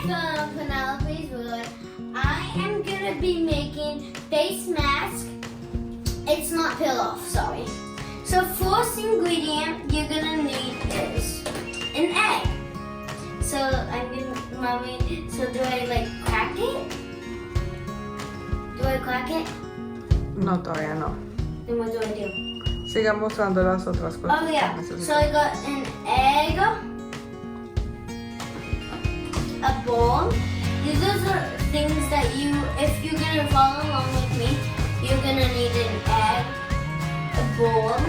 from Penelope's World. I am gonna be making face mask. It's not peel off, sorry. So first ingredient you're gonna need is an egg. So do I like crack it? Do I crack it? No, todavía no. Then what do I do? Siga mostrando las otras cosas. Oh que yeah, necesitas. so I got an egg, a bowl. These are the things that if you're gonna follow along with me, you're gonna need an egg, a bowl,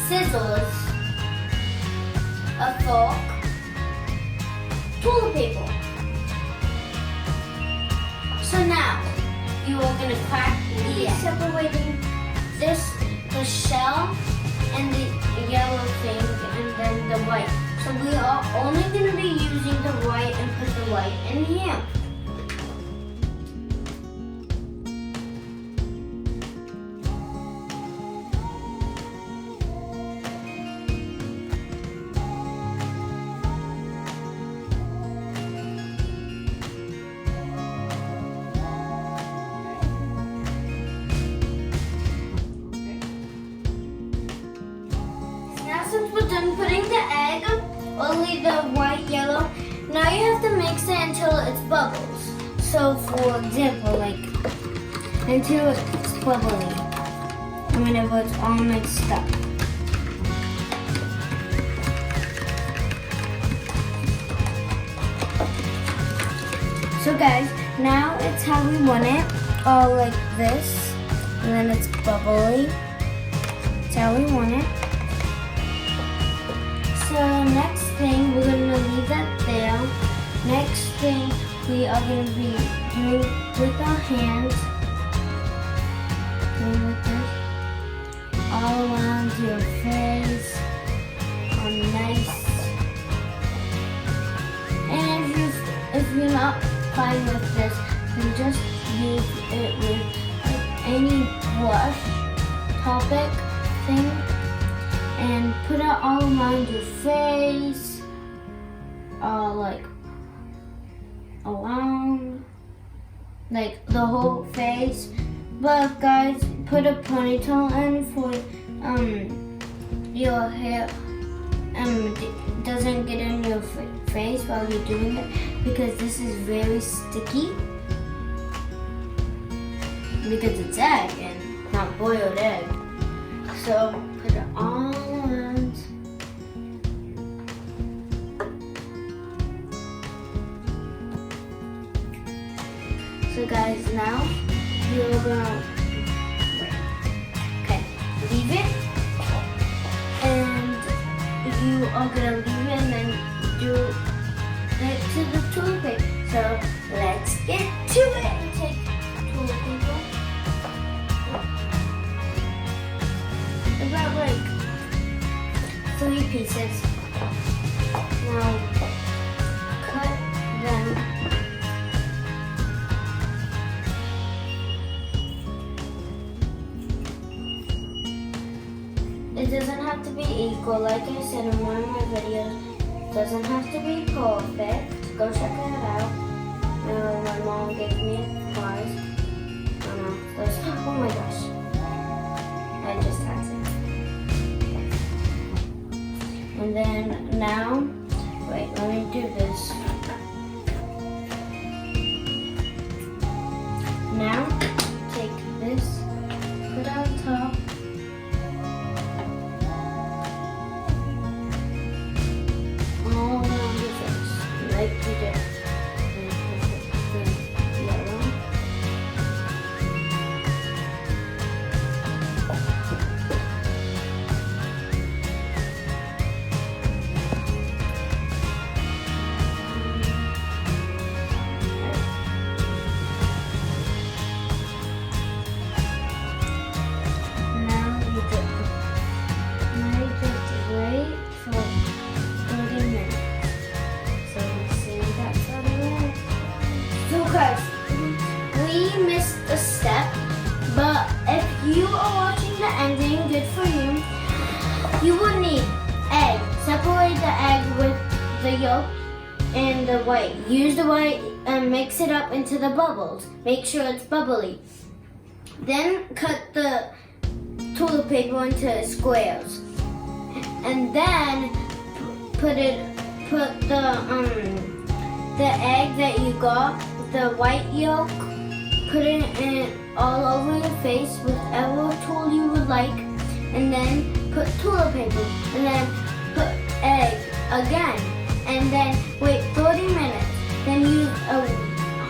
scissors, a fork, toilet paper. So now, you are gonna crack the egg. Separating the shell and the yellow thing and then the white. So we are only going to be using the white and put the white in here. Now since we're done putting the egg, only the white, yellow, now you have to mix it until it's bubbles. So for example, like until it's bubbly. Whenever it's all mixed up. So guys, now it's how we want it. All like this. And then it's bubbly. That's how we want it. So next thing, we're going to leave that there. Next thing we are going to be doing with our hands. Doing like this. All around your face. All nice. And if you're not fine with this, then just use it with any brush topic thing. And put it all around your face, like around, like the whole face. But guys, put a ponytail in for your hair doesn't get in your face while you're doing it, because this is very sticky. Because it's egg and not boiled egg. So put it all around. So guys, now you're gonna leave it, and you are gonna leave it and then do it to the toilet paper. So let's get to it. Take toilet paper. About like 3 pieces. Now cut them. It doesn't have to be equal, like I said in one of my videos. It doesn't have to be perfect. Go check it out. My mom gave me advice. Oh my gosh. I just had it. And then now, wait, let me do this. Now, take this, put it on top. All around your face, like you did. The yellow. We missed a step, but if you are watching the ending, good for you. You will need egg. Separate the egg with the yolk and the white. Use the white and mix it up into the bubbles. Make sure it's bubbly. Then cut the toilet paper into squares. And then put the egg that you got, the white yolk, put it in all over your face with whatever tool you would like, and then put toilet paper, and then put egg again, and then wait 30 minutes. Then use a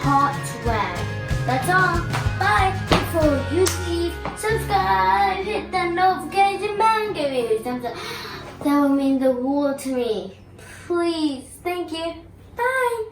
hot rag. That's all. Bye. Before you leave, subscribe, hit the notification bell, give me a thumbs up. That would mean the world to me. Please. Thank you. Bye.